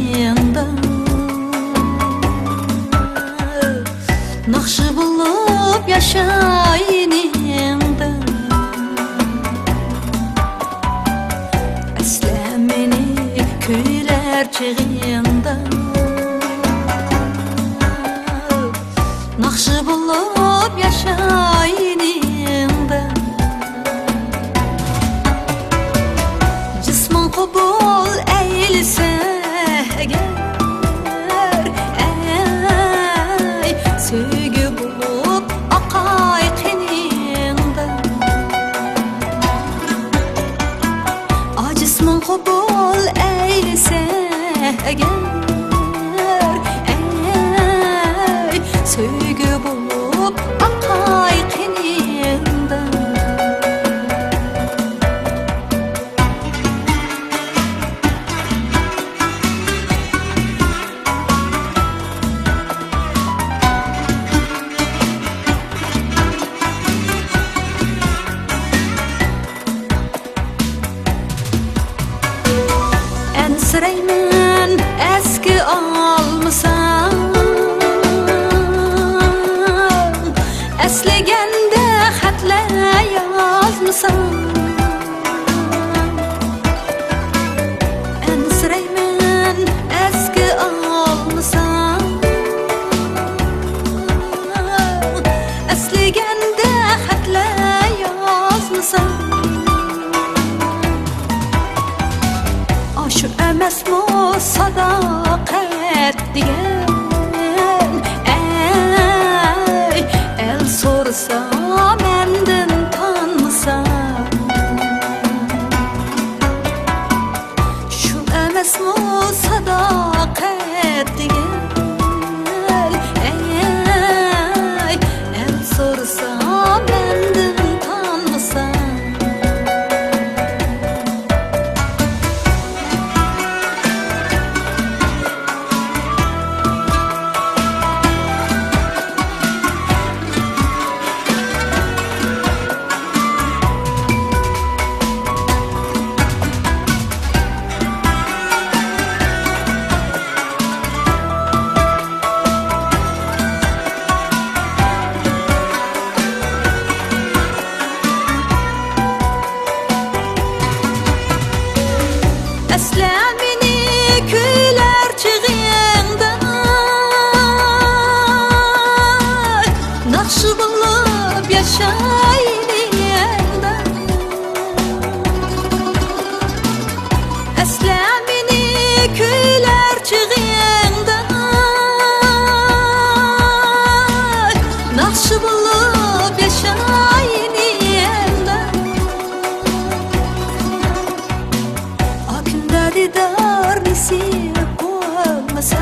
çığında Nakşı bulup yaşayınında Eslemeni köyler çığında Nakşı bulup yaşayınında Cisman kabul eylse eğer ey Söygü bulup akay qeninde Cisman kabul eylse eğer ey Söygü bulup akay qeninde Ensireymen eski almısan Eslegende xatlar yazmısan Ensireymen eski almısan Eslegende xatlar yazmısan Şu emasmi sadoqat degan ey el so'rasa mendan tanmasam Şu emasmi sadoqat degan ey el so'rasa mendan tanmasam Eslemini köyler çığında Nakşı bulup yaşayınında Eslemini köyler çığında Nakşı bulup yaşayınında Didar nasip olmasa